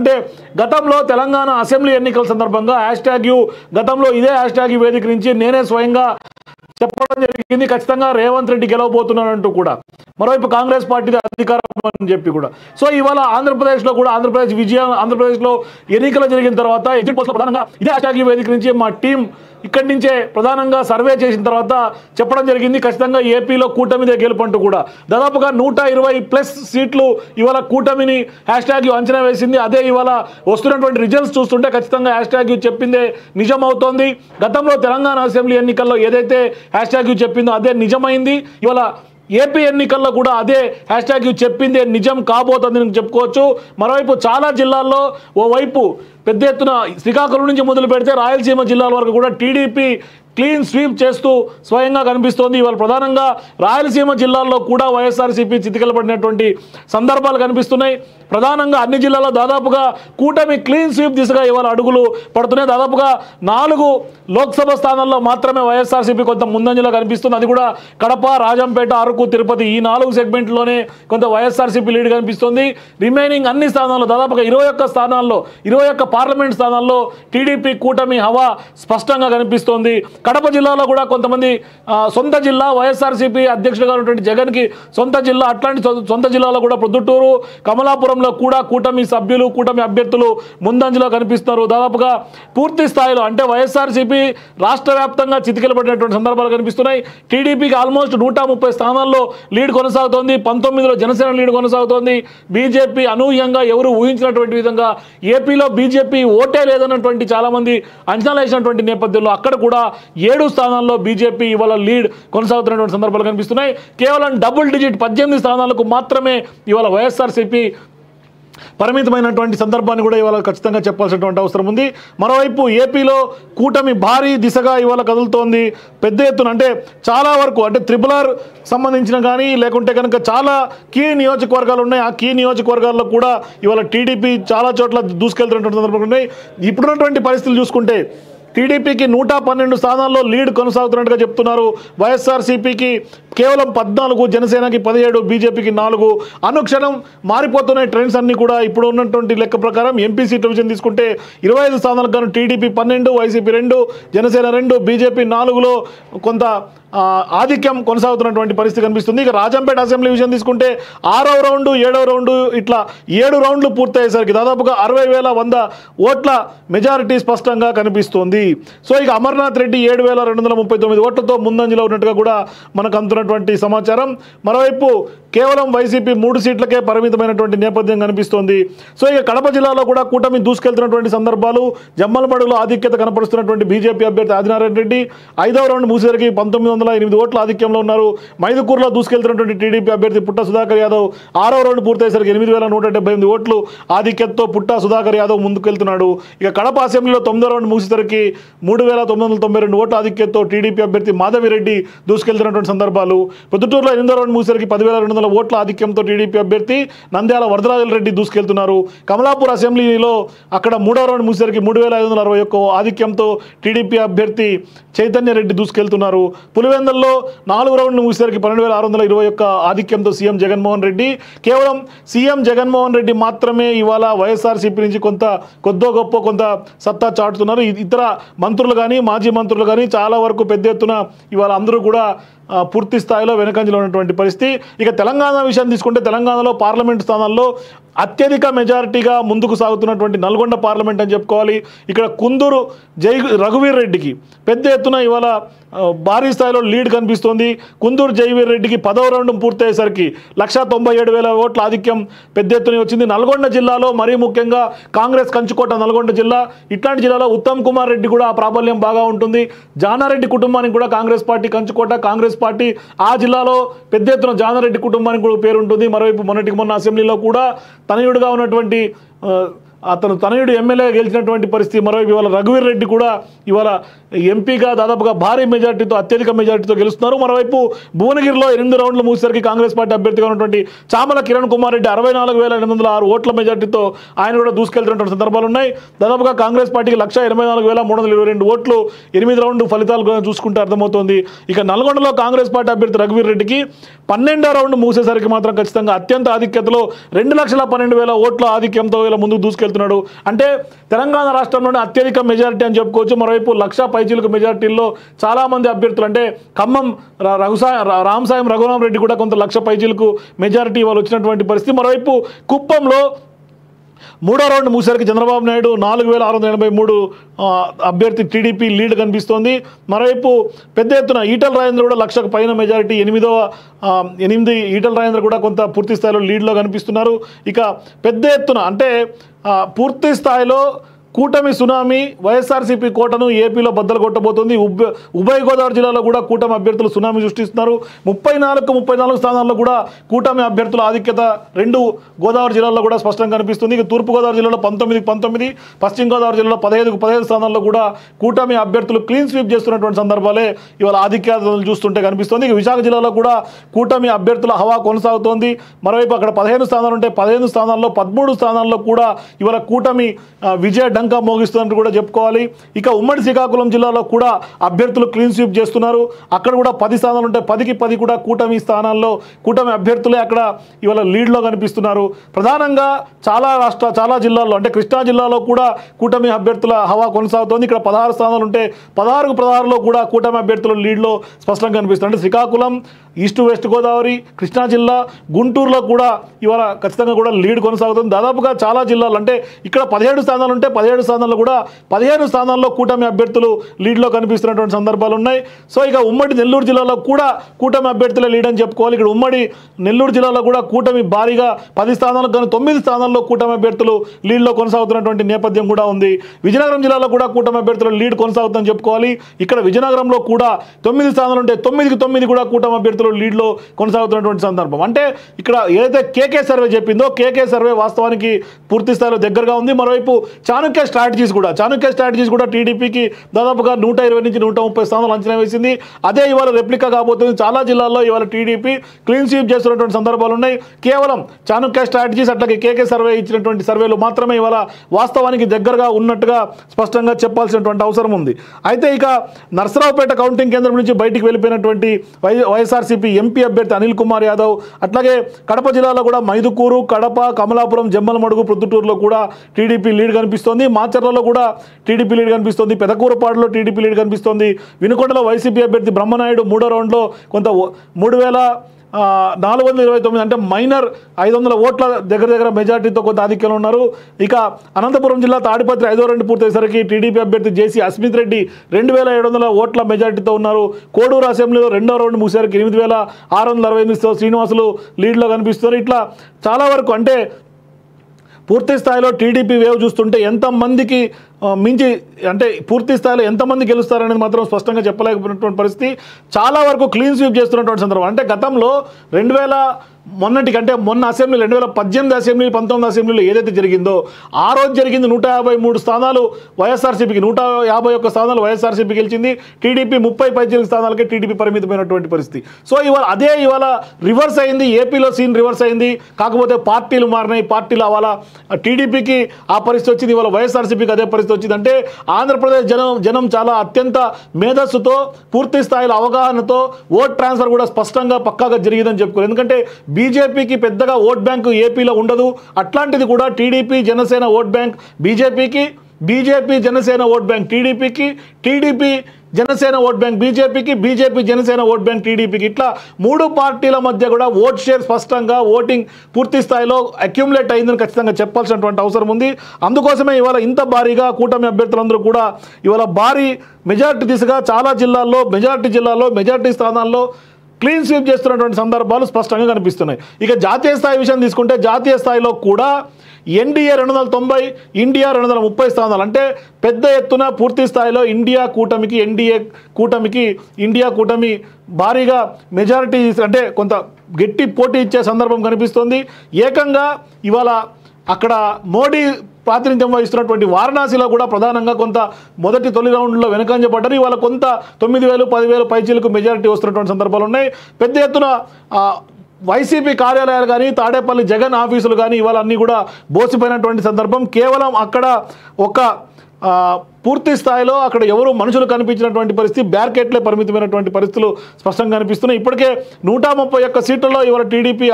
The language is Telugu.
అంటే గతంలో తెలంగాణ అసెంబ్లీ ఎన్నికల సందర్భంగా #యు గతంలో ఇదే #యు వేదిక నుంచి నేనే స్వయంగా చెప్పడం జరిగింది, ఖచ్చితంగా రేవంత్ రెడ్డి గెలవబోతున్నాడంటూ కూడా. మరోవైపు కాంగ్రెస్ పార్టీ అధికారం అని చెప్పి కూడా. సో ఇవాళ ఆంధ్రప్రదేశ్లో కూడా ఆంధ్రప్రదేశ్లో ఎన్నికలు జరిగిన తర్వాత ఎగ్జిట్ పోస్టులో ప్రధానంగా ఇదే #యు వేదిక నుంచి మా టీం ఇక్కడి నుంచే ప్రధానంగా సర్వే చేసిన తర్వాత చెప్పడం జరిగింది, ఖచ్చితంగా ఏపీలో కూటమిదే గెలుపంటూ కూడా. దాదాపుగా 120+ సీట్లు ఇవాళ కూటమిని #యు అంచనా వేసింది. అదే ఇవాళ వస్తున్నటువంటి రిజల్ట్స్ చూస్తుంటే ఖచ్చితంగా #యు చెప్పిందే నిజం అవుతోంది. గతంలో తెలంగాణ అసెంబ్లీ ఎన్నికల్లో ఏదైతే #యు చెప్పిందో అదే నిజమైంది. ఇవాళ ఏపీ ఎన్నికల్లో కూడా అదే #యు చెప్పిందే నిజం కాబోతుందని చెప్పుకోవచ్చు. మరోవైపు చాలా జిల్లాల్లో ఓవైపు పెద్ద ఎత్తున శ్రీకాకుళం నుంచి మొదలు పెడితే రాయలసీమ జిల్లాల వరకు కూడా టీడీపీ క్లీన్ స్వీప్ చేస్తూ స్వయంగా కనిపిస్తోంది. ఇవాళ ప్రధానంగా రాయలసీమ జిల్లాల్లో కూడా వైఎస్ఆర్సీపీ చితికిలబడినటువంటి సందర్భాలు కనిపిస్తున్నాయి. ప్రధానంగా అన్ని జిల్లాల్లో దాదాపుగా కూటమి క్లీన్ స్వీప్ దిశగా ఇవాళ అడుగులు పడుతున్నాయి. దాదాపుగా 4 లోక్సభ స్థానాల్లో మాత్రమే వైఎస్ఆర్సీపీ కొంత ముందంజలో కనిపిస్తుంది. అది కూడా కడప, రాజంపేట, అరకు, తిరుపతి ఈ 4 సెగ్మెంట్లోనే కొంత వైఎస్ఆర్సీపీ లీడ్ కనిపిస్తుంది. రిమైనింగ్ అన్ని స్థానాల్లో దాదాపుగా 21 స్థానాల్లో 21 పార్లమెంట్ స్థానాల్లో టీడీపీ కూటమి హవా స్పష్టంగా కనిపిస్తోంది. కడప జిల్లాలో కూడా కొంతమంది సొంత జిల్లా వైఎస్ఆర్సీపీ అధ్యక్షుడిగా ఉన్నటువంటి జగన్కి సొంత జిల్లా, అట్లాంటి సొంత జిల్లాలో కూడా ప్రొద్దుటూరు, కమలాపురంలో కూడా కూటమి సభ్యులు, కూటమి అభ్యర్థులు ముందంజలో కనిపిస్తున్నారు. దాదాపుగా పూర్తి స్థాయిలో అంటే వైఎస్ఆర్సీపీ రాష్ట్ర వ్యాప్తంగా చితికిలబడినటువంటి సందర్భాలు కనిపిస్తున్నాయి. టీడీపీకి ఆల్మోస్ట్ 130 స్థానాల్లో లీడ్ కొనసాగుతోంది. 19లో జనసేన లీడ్ కొనసాగుతోంది. బీజేపీ అనూహ్యంగా ఎవరు ఊహించినటువంటి విధంగా ఏపీలో బీజేపీ ఓటే లేదన్నటువంటి చాలామంది అంచనాలు వేసినటువంటి నేపథ్యంలో అక్కడ కూడా 7 స్థానాల్లో బీజేపీ ఇవాళ లీడ్ కొనసాగుతున్నటువంటి సందర్భాలు కనిపిస్తున్నాయి. కేవలం డబుల్ డిజిట్ 18 స్థానాలకు మాత్రమే ఇవాళ వైఎస్ఆర్సీపీ పరిమితమైనటువంటి సందర్భాన్ని కూడా ఇవాళ ఖచ్చితంగా చెప్పాల్సినటువంటి అవసరం ఉంది. మరోవైపు ఏపీలో కూటమి భారీ దిశగా ఇవాళ కదులుతోంది. పెద్ద ఎత్తున అంటే చాలా వరకు అంటే RRR సంబంధించిన కానీ లేకుంటే కనుక చాలా కీ నియోజకవర్గాలు ఉన్నాయి. ఆ కీ నియోజకవర్గాల్లో కూడా ఇవాళ టీడీపీ చాలా చోట్ల దూసుకెళ్తున్నటువంటి సందర్భాలు ఉన్నాయి. ఇప్పుడున్నటువంటి పరిస్థితులు చూసుకుంటే టీడీపీకి 112 స్థానాల్లో లీడ్ కొనసాగుతున్నట్టుగా చెప్తున్నారు. వైఎస్ఆర్సీపీకి కేవలం 14, జనసేనకి 17, బీజేపీకి 4. అనుక్షణం మారిపోతున్నాయి ట్రెండ్స్ అన్నీ కూడా. ఇప్పుడు ఉన్నటువంటి లెక్క ప్రకారం ఎంపీ సీట్ల విషయం తీసుకుంటే 25 స్థానాలకు గాను టీడీపీ 12, వైసీపీ 2, జనసేన 2, బీజేపీ 4లో కొంత ఆధిక్యం కొనసాగుతున్నటువంటి పరిస్థితి కనిపిస్తుంది. ఇక రాజంపేట అసెంబ్లీ విషయం తీసుకుంటే 6వ రౌండ్, 7వ రౌండ్ ఇట్లా 7 రౌండ్లు పూర్తయ్యేసరికి దాదాపుగా 60,100 ఓట్ల మెజారిటీ స్పష్టంగా కనిపిస్తుంది. సో ఇక అమర్నాథ్ రెడ్డి 7,239 ఓట్లతో ముందంజలో ఉన్నట్టుగా కూడా మనకు అందుతున్నటువంటి సమాచారం. మరోవైపు కేవలం వైసీపీ 3 సీట్లకే పరిమితమైనటువంటి నేపథ్యం కనిపిస్తోంది. సో ఇక కడప జిల్లాలో కూడా కూటమి దూసుకెళ్తున్నటువంటి సందర్భాలు, జమ్మలమడుగులో ఆధిక్యత కనపరుస్తున్నటువంటి బీజేపీ అభ్యర్థి ఆదినారాయణ రెడ్డి 5వ రౌండ్ ముగిసేసరికి 1908 ఓట్ల ఆధిక్యంలో ఉన్నారు. మైదుకూరులో దూసుకెళ్తున్నటువంటి టీడీపీ అభ్యర్థి పుట్ట సుధాకర్ యాదవ్ 6వ రౌండ్ పూర్తయ్యేసరికి 8,178 ఓట్లు ఆధిక్యతతో పుట్ట సుధాకర్ యాదవ్ ముందుకెళ్తున్నాడు. ఇక కడప అసెంబ్లీలో 9వ రౌండ్ ముగిసేసరికి 3,992 ఓట్ల ఆధిక్యతతో టీడీపీ అభ్యర్థి మాధవిరెడ్డి దూసుకెళ్తున్నటువంటి సందర్భాలు. పొద్దుటూరులో 8వ రౌండ్ ముగిసేసరికి 10,200 ఓట్ల ఆధిక్యంతో టీడీపీ అభ్యర్థి నంద్యాల వరదరాజుల రెడ్డి దూసుకెళ్తున్నారు. కమలాపూర్ అసెంబ్లీలో అక్కడ 3వ రౌండ్ ముగిసేసరికి 3,561 ఆధిక్యంతో టీడీపీ అభ్యర్థి చైతన్య రెడ్డి దూసుకెళ్తున్నారు. పులివెందుల్లో 4వ రౌండ్ ముగిసేసరికి 12,621 ఆధిక్యంతో సీఎం జగన్మోహన్ రెడ్డి. కేవలం సీఎం జగన్మోహన్ రెడ్డి మాత్రమే ఇవాళ వైఎస్ఆర్సీపీ నుంచి కొద్దో గొప్ప కొంత సత్తా చాటుతున్నారు. ఇతర మంత్రులు కానీ మాజీ మంత్రులు కానీ చాలా వరకు పెద్ద ఎత్తున ఇవాళ అందరూ కూడా పూర్తి స్థాయిలో వెనకంజలో ఉన్నటువంటి పరిస్థితి. ఇక తెలంగాణ విషయం తీసుకుంటే తెలంగాణలో పార్లమెంట్ స్థానాల్లో అత్యధిక మెజారిటీగా ముందుకు సాగుతున్నటువంటి నల్గొండ పార్లమెంట్ అని చెప్పుకోవాలి. ఇక్కడ కుందూరు రఘువీర్ రెడ్డికి పెద్ద ఎత్తున ఇవాళ భారీ స్థాయిలో లీడ్ కనిపిస్తోంది. కుందూరు జయవీర్ రెడ్డికి 10వ రౌండ్ పూర్తయ్యేసరికి 197,000 ఓట్ల ఆధిక్యం పెద్ద ఎత్తున వచ్చింది. నల్గొండ జిల్లాలో మరీ ముఖ్యంగా కాంగ్రెస్ కంచుకోట నల్గొండ జిల్లా. ఇట్లాంటి జిల్లాలో ఉత్తమ్ కుమార్ రెడ్డి కూడా ఆ ప్రాబల్యం బాగా ఉంటుంది. జానారెడ్డి కుటుంబానికి కూడా కాంగ్రెస్ పార్టీ కంచుకోట, కాంగ్రెస్ పార్టీ ఆ జిల్లాలో పెద్ద ఎత్తున జానారెడ్డి కుటుంబానికి కూడా పేరు ఉంటుంది. మరోవైపు మొన్న అసెంబ్లీలో కూడా తనయుడుగా ఉన్నటువంటి అతను తనయుడు ఎమ్మెల్యే గెలిచినటువంటి పరిస్థితి. మరోవైపు ఇవాళ రఘువీర్ రెడ్డి కూడా ఇవాళ ఎంపీగా దాదాపుగా భారీ మెజార్టీతో అత్యధిక మెజార్టీతో గెలుస్తున్నారు. మరోవైపు భువనగిరిలో 8 రౌండ్లు ముగిసరికి కాంగ్రెస్ పార్టీ అభ్యర్థిగా ఉన్నటువంటి చామల కిరణ్ కుమార్ రెడ్డి 64,806 ఓట్ల మెజార్టీతో ఆయన కూడా దూసుకెళ్తున్నటువంటి సందర్భాలు ఉన్నాయి. దాదాపుగా కాంగ్రెస్ పార్టీకి 184,322 ఓట్లు 8 రౌండ్ ఫలితాలు చూసుకుంటే అర్థమవుతోంది. ఇక నల్గొండలో కాంగ్రెస్ పార్టీ అభ్యర్థి రఘువీర్ రెడ్డికి 12వ రౌండ్ ముగిసేసరికి మాత్రం ఖచ్చితంగా అత్యంత ఆధిక్యతలో 2,12,000 ఓట్ల ఆధిక్యంతో ఇలా ముందుకు దూసుకెళ్తున్నారు. చెప్తున్నాడు. అంటే తెలంగాణ రాష్ట్రంలోనే అత్యధిక మెజారిటీ అని చెప్పుకోవచ్చు. మరోవైపు 1,00,000 పైచీలకు మెజారిటీల్లో చాలామంది అభ్యర్థులు అంటే ఖమ్మం రామసాయం రఘురామరెడ్డి కూడా కొంత 1,00,000 పైచీలకు మెజారిటీ వాళ్ళు వచ్చినటువంటి పరిస్థితి. మరోవైపు కుప్పంలో మూడో రౌండ్ ముగిసరికి చంద్రబాబు నాయుడు 4,683 అభ్యర్థి టీడీపీ లీడ్ కనిపిస్తోంది. మరోవైపు పెద్ద ఎత్తున ఈటల రాజేంద్ర కూడా 1,00,000 పైన మెజారిటీ 8 ఈటల రాజేంద్ర కూడా కొంత పూర్తి స్థాయిలో లీడ్లో కనిపిస్తున్నారు. ఇక పెద్ద ఎత్తున అంటే పూర్తి స్థాయిలో కూటమి సునామీ వైఎస్ఆర్సీపీ కోటను ఏపీలో బద్దలు కొట్టబోతోంది. ఉభయ గోదావరి జిల్లాలో కూడా కూటమి అభ్యర్థులు సునామీ సృష్టిస్తున్నారు. 34 స్థానాల్లో కూడా కూటమి అభ్యర్థుల ఆధిక్యత 2 గోదావరి జిల్లాల్లో కూడా స్పష్టంగా కనిపిస్తుంది. ఇక తూర్పుగోదావరి జిల్లాలో 19, పశ్చిమ గోదావరి జిల్లాలో 15 స్థానాల్లో కూడా కూటమి అభ్యర్థులు క్లీన్ స్వీప్ చేస్తున్నటువంటి సందర్భాలే ఇవాళ ఆధిక్యతలు చూస్తుంటే కనిపిస్తుంది. ఇక విశాఖ జిల్లాలో కూడా కూటమి అభ్యర్థుల హవా కొనసాగుతోంది. మరోవైపు అక్కడ 15 స్థానాలు ఉంటే 15 స్థానాల్లో 13 స్థానాల్లో కూడా ఇవాళ కూటమి విజయ డంకా మోగిస్తున్నట్టు కూడా చెప్పుకోవాలి. ఇక ఉమ్మడి శ్రీకాకుళం జిల్లాలో కూడా అభ్యర్థులు క్లీన్ స్వీప్ చేస్తున్నారు. అక్కడ కూడా 10 స్థానాలు ఉంటే 10కి 10 కూడా కూటమి స్థానాల్లో కూటమి అభ్యర్థులే అక్కడ ఇవాళ లీడ్లో కనిపిస్తున్నారు. ప్రధానంగా చాలా జిల్లాల్లో అంటే కృష్ణా జిల్లాలో కూడా కూటమి అభ్యర్థుల హవా కొనసాగుతోంది. ఇక్కడ 16 స్థానాలు ఉంటే 16లో కూడా కూటమి అభ్యర్థుల లీడ్లో స్పష్టంగా కనిపిస్తుంది. అంటే శ్రీకాకుళం, ఈస్ట్ వెస్ట్ గోదావరి, కృష్ణా జిల్లా, గుంటూరులో కూడా ఇవాళ ఖచ్చితంగా కూడా లీడ్ కొనసాగుతుంది. దాదాపుగా చాలా జిల్లాలు అంటే ఇక్కడ 17 స్థానాలు ఉంటే 17 స్థానాల్లో కూడా 15 స్థానాల్లో కూటమి అభ్యర్థులు లీడ్లో కనిపిస్తున్నటువంటి సందర్భాలు ఉన్నాయి. సో ఇక ఉమ్మడి నెల్లూరు జిల్లాలో కూడా కూటమి అభ్యర్థులే లీడ్ అని చెప్పుకోవాలి. ఇక్కడ ఉమ్మడి నెల్లూరు జిల్లాలో కూడా కూటమి భారీగా 10 స్థానాలకు కానీ 9 స్థానాల్లో కూటమి అభ్యర్థులు లీడ్లో కొనసాగుతున్నటువంటి నేపథ్యం కూడా ఉంది. విజయనగరం జిల్లాలో కూడా కూటమి అభ్యర్థుల లీడ్ కొనసాగుతుందని చెప్పుకోవాలి. ఇక్కడ విజయనగరంలో కూడా 9 స్థానాలు ఉంటే 9కి 9 కూడా కూటమి అభ్యర్థులు లీడ్లో కొనసాగుతున్నటువంటి సందర్భం. అంటే ఇక్కడ ఏదైతే కేకే సర్వే చెప్పిందో కేకే సర్వే వాస్తవానికి పూర్తి స్థాయిలో దగ్గరగా ఉంది. మరోవైపు చాణక్య స్ట్రాటజీస్ కూడా టీడీపీకి దాదాపుగా 120 నుంచి 130 స్థానాలు అంచనా వేసింది. అదే ఇవాళ రెప్లికా కాబోతుంది. చాలా జిల్లాల్లో ఇవాళ టీడీపీ క్లీన్ స్వీప్ చేస్తున్నటువంటి సందర్భాలు ఉన్నాయి. కేవలం చాణక్య స్ట్రాటజీస్ అట్లాగే కేకే సర్వే ఇచ్చినటువంటి సర్వేలు మాత్రమే ఇవాళ వాస్తవానికి దగ్గరగా ఉన్నట్టుగా స్పష్టంగా చెప్పాల్సినటువంటి అవసరం ఉంది. అయితే ఇక నర్సరావుపేట కౌంటింగ్ కేంద్రం నుంచి బయటికి వెళ్ళిపోయినటువంటి వైఎస్ఆర్సీపీ ఎంపీ అభ్యర్థి అనిల్ కుమార్ యాదవ్, అట్లాగే కడప జిల్లాలో కూడా మైదుకూరు, కడప, కమలాపురం, జమ్మలమడుగు, ప్రొద్దుటూరులో కూడా టీడీపీ లీడ్ కనిపిస్తోంది. మాచర్లలో కూడా టీడీపీ లీడ్ కనిపిస్తోంది. పెదకూరపాడులో టీడీపీ లీడ్ కనిపిస్తోంది. వినుకొండలో వైసీపీ అభ్యర్థి బ్రహ్మనాయుడు మూడో రౌండ్లో కొంత 3,429 అంటే మైనర్ 500 ఓట్ల దగ్గర మెజార్టీతో కొంత ఆధిక్యంలో ఉన్నారు. ఇక అనంతపురం జిల్లా తాడిపత్రి 5వ రౌండ్ పూర్తయ్యేసరికి టీడీపీ అభ్యర్థి జేసీ అస్మిత్ రెడ్డి 2,700 ఓట్ల మెజార్టీతో ఉన్నారు. కోడూరు అసెంబ్లీలో 2వ రౌండ్ ముగిసరికి 8,668తో శ్రీనివాసులు లీడ్లో కనిపిస్తున్నారు. ఇట్లా చాలా వరకు అంటే పూర్తి స్థాయిలో టీడీపీ వేవ్ చూస్తుంటే ఎంతమందికి మించి అంటే పూర్తి స్థాయిలో ఎంతమంది గెలుస్తారనేది మాత్రం స్పష్టంగా చెప్పలేకపోయినటువంటి పరిస్థితి. చాలా వరకు క్లీన్ స్వీప్ చేస్తున్నటువంటి సందర్భం. అంటే గతంలో మొన్న అసెంబ్లీ 2018 అసెంబ్లీ 19 అసెంబ్లీలో ఏదైతే జరిగిందో ఆ రోజు జరిగింది 153 స్థానాలు వైఎస్ఆర్సీపీకి, 151 స్థానాలు వైఎస్ఆర్సీపీ గెలిచింది. టీడీపీ 30 స్థానాలకే టీడీపీ పరిమితమైనటువంటి పరిస్థితి. సో ఇవాళ రివర్స్ అయింది. ఏపీలో సీన్ రివర్స్ అయింది. కాకపోతే పార్టీలు మారినాయి. పార్టీలు అవాళ టీడీపీకి ఆ పరిస్థితి వచ్చింది, ఇవాళ వైఎస్ఆర్సీపీకి అదే పరిస్థితి వచ్చింది. అంటే ఆంధ్రప్రదేశ్ జనం చాలా అత్యంత మేధస్సుతో పూర్తి స్థాయిలో అవగాహనతో ఓట్ ట్రాన్స్ఫర్ కూడా స్పష్టంగా పక్కాగా జరిగిందని చెప్పుకోవాలి. ఎందుకంటే బీజేపీకి పెద్దగా ఓట్ బ్యాంకు ఏపీలో ఉండదు. అట్లాంటిది కూడా TDP Janasena vote bank BJP Janasena vote bank TDP Janasena vote bank BJP Janasena vote bank టీడీపీకి, ఇట్లా 3 పార్టీల మధ్య కూడా ఓట్ షేర్ స్పష్టంగా ఓటింగ్ పూర్తి స్థాయిలో అక్యుములేట్ అయిందని ఖచ్చితంగా చెప్పాల్సినటువంటి అవసరం ఉంది. అందుకోసమే ఇవాళ ఇంత భారీగా కూటమి అభ్యర్థులందరూ కూడా ఇవాళ భారీ మెజార్టీ దిశగా చాలా జిల్లాల్లో మెజార్టీ స్థానాల్లో క్లీన్ స్వీప్ చేస్తున్నటువంటి సందర్భాలు స్పష్టంగా కనిపిస్తున్నాయి. ఇక జాతీయ స్థాయి విషయం తీసుకుంటే జాతీయ స్థాయిలో కూడా ఎన్డీఏ 290, ఇండియా 230 స్థానాలు అంటే పెద్ద ఎత్తున పూర్తి స్థాయిలో ఇండియా కూటమి భారీగా మెజారిటీ అంటే కొంత గట్టి పోటీ ఇచ్చే సందర్భం కనిపిస్తోంది. ఏకంగా ఇవాళ అక్కడ మోడీ ప్రాతినిధ్యం వహిస్తున్నటువంటి వారణాసిలో కూడా ప్రధానంగా కొంత తొలి రౌండ్లో వెనుకంజపడ్డారు. ఇవాళ కొంత 9,000, 10,000 పైచీలకు మెజారిటీ వస్తున్నటువంటి సందర్భాలు ఉన్నాయి. పెద్ద ఎత్తున వైసీపీ కార్యాలయాలు కానీ తాడేపల్లి జగన్ ఆఫీసులు కానీ ఇవాళ అన్నీ కూడా బోసిపోయినటువంటి సందర్భం. కేవలం అక్కడ ఒక పూర్తి స్థాయిలో అక్కడ ఎవరు మనుషులు కనిపించినటువంటి పరిస్థితి, బ్యారికేడ్లే పరిమితమైనటువంటి పరిస్థితులు స్పష్టంగా కనిపిస్తున్నాయి. ఇప్పటికే 131 సీట్లలో ఇవాళ టీడీపీ